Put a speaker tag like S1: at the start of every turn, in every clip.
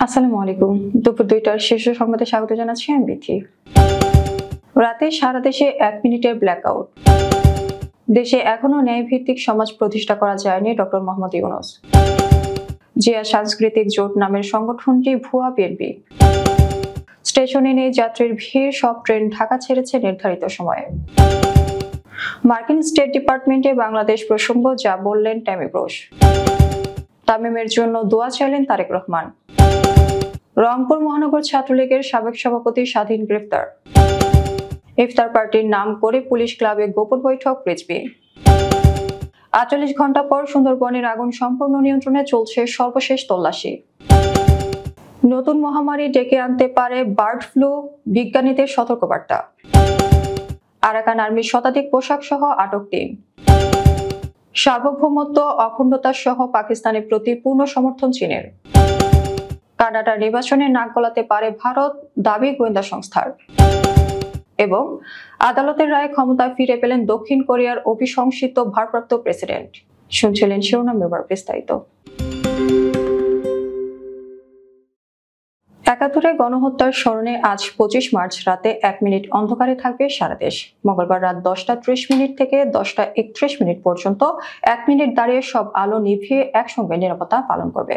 S1: আসসালামু আলাইকুম। দুপুর ২টার শীর্ষ সংবাদে স্বাগত জানাচ্ছি আমি বিথি। রাতে সারা দেশে ১ মিনিটের ব্ল্যাকআউট। দেশে এখনো ন্যায়ভিত্তিক সমাজ প্রতিষ্ঠা করা যায়নি ডক্টর মোহাম্মদ ইউনূস। জিয়া সাংস্কৃতিক জোট নামের সংগঠনটি ভুয়া বিএনপি। স্টেশনে নেই যাত্রীর ভিড়, সব ট্রেন ঢাকা ছেড়েছে নির্ধারিত সময়ে। মার্কিন স্টেট ডিপার্টমেন্টে বাংলাদেশ প্রসঙ্গ যা বললেন ট্যামি ব্রুস। তামিমের জন্য দোয়া চাইলেন তারেক রহমান। রংপুর মহানগর ছাত্রলীগের সাবেক সভাপতি স্বাধীন গ্রেফতার। ইফতার পার্টির নাম করে পুলিশ ক্লাবে গোপন বৈঠক রিজভী। ৪৮ ঘন্টা পর সুন্দরবনের আগুন সম্পূর্ণ নিয়ন্ত্রণে চলছে সর্বশেষ তল্লাশি। নতুন মহামারী ডেকে আনতে পারে বার্ড ফ্লু, বিজ্ঞানীদের সতর্কবার্তা। আরাকান আর্মির শতাধিক পোশাক সহ আটক ৩। সার্বভৌমত্ব, অখণ্ডতা সহ পাকিস্তানের প্রতি পূর্ণ সমর্থন চীনের। কানাডার নির্বাচনে নাক গলাতে পারে ভারত, দাবি গোয়েন্দা সংস্থার। এবং আদালতের রায়ে ক্ষমতায় ফিরে পেলেন দক্ষিণ কোরিয়ার অভিশংসিত ভারপ্রাপ্ত প্রেসিডেন্ট। শুনছিলেন শিরোনাম, এবার বিস্তারিত। একাত্তরে গণহত্যার স্মরণে আজ ২৫ মার্চ রাতে ১ মিনিট অন্ধকারে থাকবে সারা দেশ। মঙ্গলবার রাত ১০টা ৩০ থেকে ১০টা ৩১ পর্যন্ত ১ মিনিট দাঁড়িয়ে সব আলো নিভিয়ে একসঙ্গে নিরাপত্তা পালন করবে।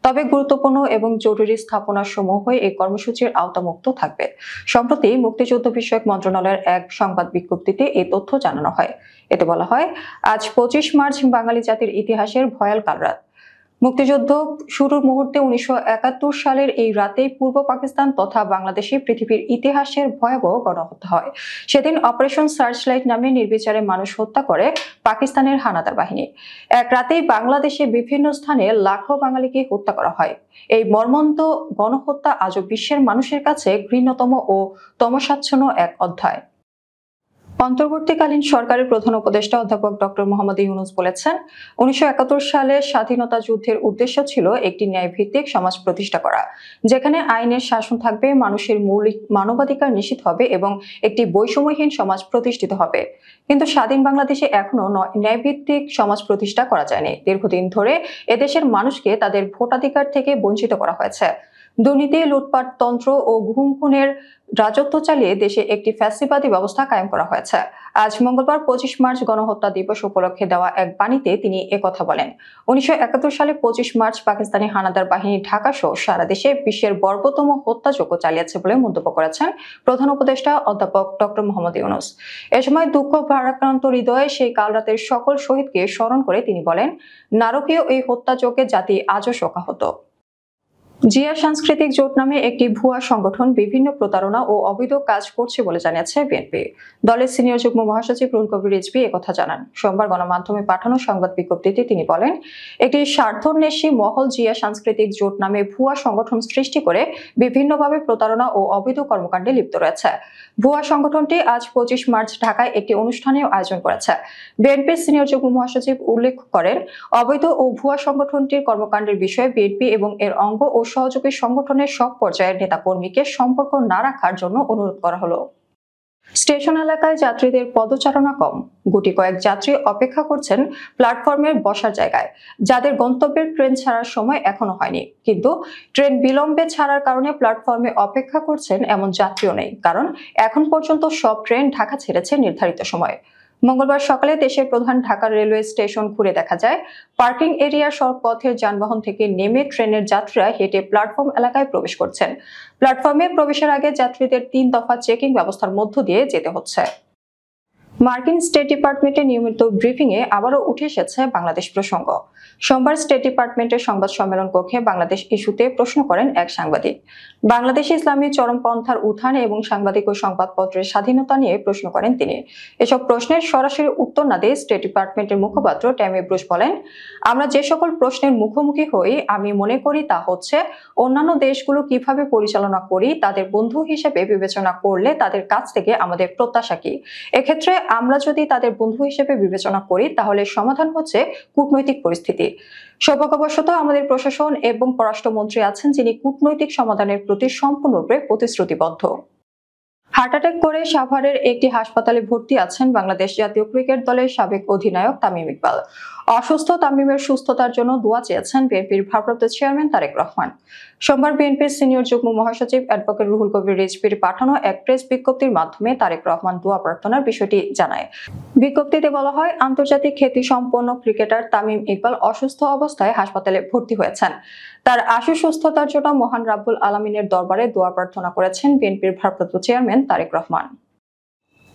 S1: তবে গুরুত্বপূর্ণ এবং জরুরি স্থাপনা সমূহ এই কর্মসূচির আওতামুক্ত থাকবে। সম্প্রতি মুক্তিযুদ্ধ বিষয়ক মন্ত্রণালয়ের এক সংবাদ বিজ্ঞপ্তিতে এই তথ্য জানানো হয়। এতে বলা হয়, আজ ২৫ মার্চ বাঙালি জাতির ইতিহাসের ভয়াল কালরাত। মুক্তিযুদ্ধ শুরুর মুহূর্তে ১৯৭১ সালের এই রাতেই পূর্ব পাকিস্তান তথা বাংলাদেশে পৃথিবীর ইতিহাসের ভয়াবহ গণহত্যা হয়। সেদিন অপারেশন সার্চলাইট নামে নির্বিচারে মানুষ হত্যা করে পাকিস্তানের হানাদার বাহিনী। এক রাতেই বাংলাদেশে বিভিন্ন স্থানে লাখো বাঙালিকে হত্যা করা হয়। এই মর্মন্তুদ গণহত্যা আজও বিশ্বের মানুষের কাছে ঘৃণ্যতম ও তমসাচ্ছন্ন এক অধ্যায়। অন্তর্বর্তীকালীন সরকারের প্রধান উপদেষ্টা অধ্যাপক ডক্টর মোহাম্মদ ইউনূস বলেছেন, ১৯৭১ সালে স্বাধীনতা যুদ্ধের উদ্দেশ্য ছিল একটি ন্যায়ভিত্তিক সমাজ প্রতিষ্ঠা করা, যেখানে আইনের শাসন থাকবে, মানুষের মৌলিক মানবাধিকার নিশ্চিত হবে এবং একটি বৈষম্যহীন সমাজ প্রতিষ্ঠিত হবে। কিন্তু স্বাধীন বাংলাদেশে এখনো ন্যায়ভিত্তিক সমাজ প্রতিষ্ঠা করা যায়নি। দীর্ঘদিন ধরে এদেশের মানুষকে তাদের ভোটাধিকার থেকে বঞ্চিত করা হয়েছে। দুর্নীতি, লুটপাট তন্ত্র ও গুম খুনের রাজত্ব চালিয়ে দেশে একটি ফ্যাসিবাদী ব্যবস্থা কায়েম করা হয়েছে। আজ মঙ্গলবার ২৫ মার্চ গণহত্যা দিবস উপলক্ষে দেওয়া এক বাণীতে তিনি একথা বলেন। ১৯৭১ সালে ২৫ মার্চ পাকিস্তানি হানাদার বাহিনী ঢাকা সহ সারা দেশে বিশ্বের বর্বরতম হত্যাযজ্ঞ চালিয়েছে বলে মন্তব্য করেছেন প্রধান উপদেষ্টা অধ্যাপক ডক্টর মোহাম্মদ ইউনূস। এ সময় দুঃখ ভারাক্রান্ত হৃদয়ে সেই কালরাতের সকল শহীদকে স্মরণ করে তিনি বলেন, নারকীয় এই হত্যাযজ্ঞে জাতি আজও শোকাহত। জিয়া সাংস্কৃতিক জোট নামে একটি ভুয়া সংগঠন বিভিন্ন প্রতারণা ও অবৈধ কাজ করছে বলে জানিয়েছে বিএনপি। দলের সিনিয়র যুগ্ম মহাসচিব রুহুল কবির রিজভী একথা জানান। সোমবার গণমাধ্যমে পাঠানো সংবাদ বিজ্ঞপ্তিতে তিনি বলেন, একটি স্বার্থান্বেষী মহল জিয়া সাংস্কৃতিক জোট নামে ভুয়া সংগঠন সৃষ্টি করে বিভিন্নভাবে প্রতারণা ও অবৈধ কর্মকাণ্ডে লিপ্ত রয়েছে। ভুয়া সংগঠনটি আজ ২৫ মার্চ ঢাকায় একটি অনুষ্ঠানের আয়োজন করেছে। বিএনপির সিনিয়র যুগ্ম মহাসচিব উল্লেখ করেন, অবৈধ ও ভুয়া সংগঠনটির কর্মকাণ্ডের বিষয়ে বিএনপি এবং এর অঙ্গ ও সহযোগী সংগঠনের সব পর্যায়ের নেতাকর্মীকে সম্পর্ক না রাখার জন্য অনুরোধ করা হলো। স্টেশন এলাকায় যাত্রীদের পদচারণা কম। গুটি কয়েক যাত্রী অপেক্ষা করছেন প্ল্যাটফর্মের বসার জায়গায়, যাদের গন্তব্যের ট্রেন ছাড়ার সময় এখনো হয়নি। কিন্তু ট্রেন বিলম্বে ছাড়ার কারণে প্ল্যাটফর্মে অপেক্ষা করছেন এমন যাত্রীও নেই, কারণ এখন পর্যন্ত সব ট্রেন ঢাকা ছেড়েছে নির্ধারিত সময়ে। মঙ্গলবার সকালে দেশের প্রধান ঢাকা রেলওয়ে স্টেশন ঘুরে দেখা যায়, পার্কিং এরিয়ার সড়ক পথের যানবাহন থেকে নেমে ট্রেনের যাত্রীরা হেঁটে প্ল্যাটফর্ম এলাকায় প্রবেশ করছেন। প্ল্যাটফর্মে প্রবেশের আগে যাত্রীদের ৩ দফা চেকিং ব্যবস্থার মধ্য দিয়ে যেতে হচ্ছে। মার্কিন স্টেট ডিপার্টমেন্টের নিয়মিত ব্রিফিংয়ে আবারও উঠে এসেছে বাংলাদেশ প্রসঙ্গ। সোমবার স্টেট ডিপার্টমেন্টের সংবাদ সম্মেলন কক্ষে বাংলাদেশ ইস্যুতে প্রশ্ন করেন এক সাংবাদিক। বাংলাদেশে ইসলামী চরমপন্থার উত্থান এবং সাংবাদিক ও সংবাদপত্রের স্বাধীনতা নিয়ে প্রশ্ন করেন তিনি। এসব প্রশ্নের সরাসরি উত্তর না দিয়ে স্টেট ডিপার্টমেন্টের মুখপাত্র ট্যামি ব্রুস বলেন, আমরা যে সকল প্রশ্নের মুখোমুখি হই, আমি মনে করি তা হচ্ছে অন্যান্য দেশগুলো কিভাবে পরিচালনা করি তাদের বন্ধু হিসেবে বিবেচনা করলে তাদের কাছ থেকে আমাদের প্রত্যাশা কি। এক্ষেত্রে আমরা যদি তাদের বন্ধু হিসেবে বিবেচনা করি তাহলে সমাধান হচ্ছে কূটনৈতিক পরিস্থিতি। সৌভাগ্যবশত আমাদের প্রশাসন এবং পররাষ্ট্রমন্ত্রী আছেন যিনি কূটনৈতিক সমাধানের প্রতি সম্পূর্ণরূপে প্রতিশ্রুতিবদ্ধ। হার্ট অ্যাটাক করে সাভারের একটি হাসপাতালে ভর্তি আছেন বাংলাদেশ জাতীয় ক্রিকেট দলের সাবেক অধিনায়ক তামিম ইকবাল। অসুস্থ তামিমের সুস্থতার জন্য দোয়া চেয়েছেন বিএনপির ভারপ্রাপ্ত চেয়ারম্যান তারেক রহমান। সোমবার বিএনপির সিনিয়র যুগ্ম মহাসচিব অ্যাডভোকেট রুহুল কবির রিজভীর পাঠানো এক প্রেস বিজ্ঞপ্তির মাধ্যমে তারেক রহমান দোয়া প্রার্থনার বিষয়টি জানায়। বিজ্ঞপ্তিতে বলা হয়, আন্তর্জাতিক খ্যাতিসম্পন্ন ক্রিকেটার তামিম ইকবাল অসুস্থ অবস্থায় হাসপাতালে ভর্তি হয়েছেন। তার আশু সুস্থতার জন্য মহান রাব্বুল আলামিনের দরবারে দোয়া প্রার্থনা করেছেন বিএনপির ভারপ্রাপ্ত চেয়ারম্যান তারেক রহমান।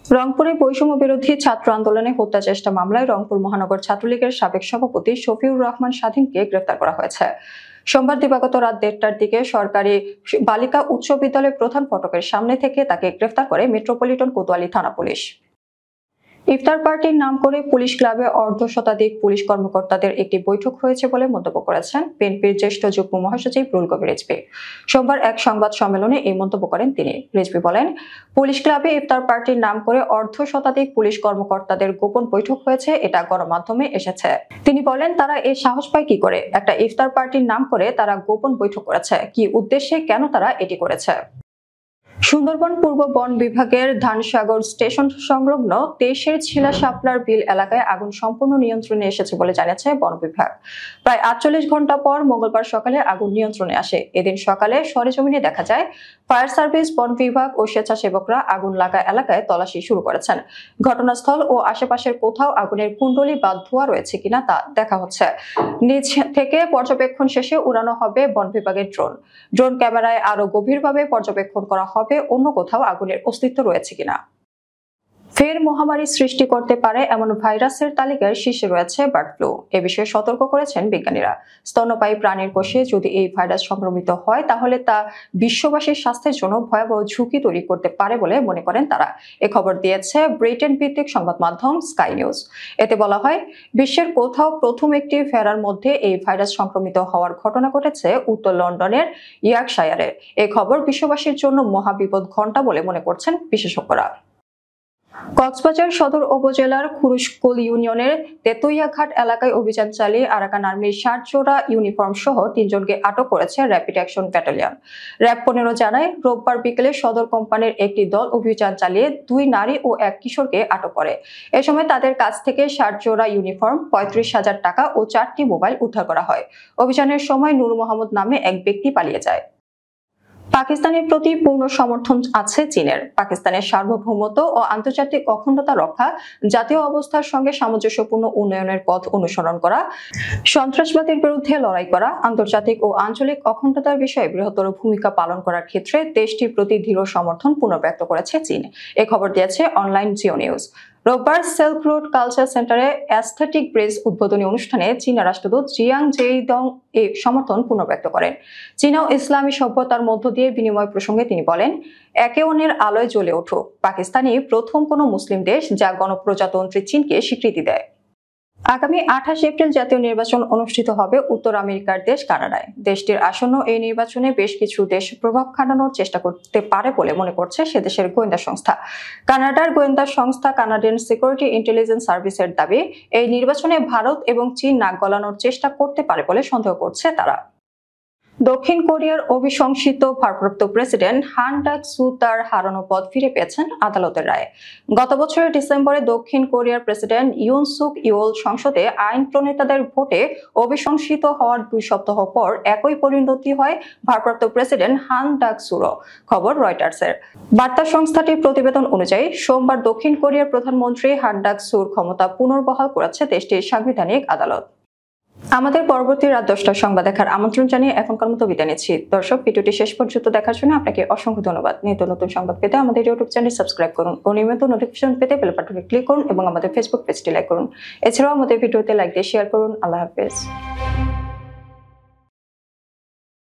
S1: রংপুরে বৈষম্য বিরোধী ছাত্র আন্দোলনে হত্যা চেষ্টা মামলায় রংপুর মহানগর ছাত্রলীগের সাবেক সভাপতি শফিউর রহমান স্বাধীনকে গ্রেফতার করা হয়েছে। সোমবার দিবাগত রাত 1টার দিকে সরকারি বালিকা উচ্চ বিদ্যালয়ের প্রধান ফটকের সামনে থেকে তাকে গ্রেফতার করে মেট্রোপলিটন কোতোয়ালি থানা পুলিশ। ইফতার পার্টির নাম করে পুলিশ ক্লাবে অর্ধশতাধিক পুলিশ কর্মকর্তাদের একটি বৈঠক হয়েছে বলে মন্তব্য করেছেন বিএনপির জ্যেষ্ঠ যুগ্ম মহাসচিব রুহুল কবির রিজভী। সোমবার এক সংবাদ সম্মেলনে এই মন্তব্য করেন তিনি। রিজভী বলেন, পুলিশ ক্লাবে ইফতার পার্টির নাম করে অর্ধশতাধিক পুলিশ কর্মকর্তাদের গোপন বৈঠক হয়েছে, এটা গণমাধ্যমে এসেছে। তিনি বলেন, তারা এই সাহস পায় কি করে? একটা ইফতার পার্টির নাম করে তারা গোপন বৈঠক করেছে, কি উদ্দেশ্যে, কেন তারা এটি করেছে? সুন্দরবন পূর্ব বন বিভাগের ধানসাগর স্টেশন সংলগ্ন 23-এর ছিলা শাপলার বিল এলাকায় আগুন সম্পূর্ণ নিয়ন্ত্রণে এসেছে বলে জানিয়েছে বন বিভাগ। প্রায় 48 ঘন্টা পর মঙ্গলবার সকালে আগুন নিয়ন্ত্রণে আসে। এদিন সকালে সরেজমিনে দেখা যায় ফায়ার সার্ভিস, বন বিভাগ ও স্বেচ্ছাসেবকরা আগুন লাগা এলাকায় তল্লাশি শুরু করেছেন। ঘটনাস্থল ও আশেপাশের কোথাও আগুনের কুণ্ডলী বা ধোঁয়া রয়েছে কিনা তা দেখা হচ্ছে। নিচ থেকে পর্যবেক্ষণ শেষে উড়ানো হবে বন বিভাগের ড্রোন ক্যামেরায় আরো গভীরভাবে পর্যবেক্ষণ করা হবে অন্য কোথাও আগুনের অস্তিত্ব রয়েছে কিনা। ফের মহামারী সৃষ্টি করতে পারে এমন ভাইরাসের তালিকায় শীর্ষে রয়েছে বার্ড ফ্লু। এ বিষয়ে সতর্ক করেছেন বিজ্ঞানীরা। স্তন্যপায়ী প্রাণীর কোষে যদি এই ভাইরাস সংক্রমিত হয় তাহলে তা বিশ্ববাসীর স্বাস্থ্যের জন্য ভয়াবহ ঝুঁকি তৈরি করতে পারে বলে মনে করেন তারা। এ খবর দিয়েছে ব্রিটেন ভিত্তিক সংবাদ মাধ্যম স্কাই নিউজ। এতে বলা হয়, বিশ্বের কোথাও প্রথম একটি ভেড়ার মধ্যে এই ভাইরাস সংক্রমিত হওয়ার ঘটনা ঘটেছে উত্তর লন্ডনের ইয়র্কশায়ারে। এই খবর বিশ্ববাসীর জন্য মহাবিপদ ঘণ্টা বলে মনে করছেন বিশেষজ্ঞরা। কক্সবাজার সদর উপজেলার খুরুশকুল ইউনিয়নের তেতুইয়াঘাট এলাকায় অভিযান চালিয়ে আরাকান আর্মির 60 জোড়া ইউনিফর্ম সহ 3 জনকে আটক করেছে র্যাপিড অ্যাকশন ব্যাটালিয়ন। র্যাব 15 জানায়, রোববার বিকেলে সদর কোম্পানির একটি দল অভিযান চালিয়ে 2 নারী ও 1 কিশোরকে আটক করে। এ সময় তাদের কাছ থেকে 60 জোড়া ইউনিফর্ম, 35,000 টাকা ও 4টি মোবাইল উদ্ধার করা হয়। অভিযানের সময় নূর মোহাম্মদ নামে এক ব্যক্তি পালিয়ে যায়। পাকিস্তানের প্রতি পূর্ণ সমর্থন আছে চীনের। পাকিস্তানের সার্বভৌমত্ব ও আন্তর্জাতিক অখণ্ডতা রক্ষা, জাতীয় অবস্থার সঙ্গে সামঞ্জস্যপূর্ণ উন্নয়নের পথ অনুসরণ করা, সন্ত্রাসবাদের বিরুদ্ধে লড়াই করা, আন্তর্জাতিক ও আঞ্চলিক অখণ্ডতার বিষয়ে বৃহত্তর ভূমিকা পালন করার ক্ষেত্রে দেশটির প্রতি দৃঢ় সমর্থন পুনর্ব্যক্ত করেছে চীন। এ খবর দিয়েছে অনলাইন জিও নিউজ। রোববার সিল্ক রোড কালচার সেন্টারে অ্যাস্থেটিক ব্রিজ উদ্বোধনী অনুষ্ঠানে চীনা রাষ্ট্রদূত জিয়াং জেইদং এই সমর্থন পুনর্ব্যক্ত করেন। চীনা ও ইসলামী সভ্যতার মধ্য দিয়ে বিনিময় প্রসঙ্গে তিনি বলেন, একে অন্যের আলোয় জ্বলে উঠুক। পাকিস্তানই প্রথম কোনো মুসলিম দেশ যা গণপ্রজাতন্ত্রী চীনকে স্বীকৃতি দেয়। আগামী 28 এপ্রিল জাতীয় নির্বাচন অনুষ্ঠিত হবে উত্তর আমেরিকার দেশ কানাডায়। দেশটির আসন্ন এই নির্বাচনে বেশ কিছু দেশ প্রভাব খাটানোর চেষ্টা করতে পারে বলে মনে করছে সে দেশের গোয়েন্দা সংস্থা। কানাডার গোয়েন্দা সংস্থা কানাডিয়ান সিকিউরিটি ইন্টেলিজেন্স সার্ভিসের দাবি, এই নির্বাচনে ভারত এবং চীন নাক গলানোর চেষ্টা করতে পারে বলে সন্দেহ করছে তারা। দক্ষিণ কোরিয়ার অভিশংসিত ভারপ্রাপ্ত প্রেসিডেন্ট হান ডাক-সু তার হারানো পদ ফিরে পেয়েছেন আদালতের রায়ে। গত বছরের ডিসেম্বরে দক্ষিণ কোরিয়ার প্রেসিডেন্ট ইউন সুক ইউল সংসদে আইন প্রণেতাদের ভোটে অভিশংসিত হওয়ার 2 সপ্তাহ পর একই পরিণতি হয় ভারপ্রাপ্ত প্রেসিডেন্ট হান ডাক-সুরও। খবর রয়টার্সের। বার্তা সংস্থাটির প্রতিবেদন অনুযায়ী সোমবার দক্ষিণ কোরিয়ার প্রধানমন্ত্রী হান ডাক-সুর ক্ষমতা পুনর্বহাল করেছে দেশটির সাংবিধানিক আদালত। আমাদের পরবর্তী রাত 10টার সংবাদ দেখার আমন্ত্রণ জানিয়ে এখনকার মতো বিদায় নিচ্ছি। দর্শক, ভিডিওটি শেষ পর্যন্ত দেখার জন্য আপনাকে অসংখ্য ধন্যবাদ। নিত্য নতুন সংবাদ পেতে আমাদের ইউটিউব চ্যানেল সাবস্ক্রাইব করুন ও নিয়মিত নোটিফিকেশন পেতে বেল বাটনে ক্লিক করুন এবং আমাদের ফেসবুক পেজটি লাইক করুন। এছাড়াও আমাদের ভিডিওতে লাইক দিয়ে শেয়ার করুন। আল্লাহ হাফেজ।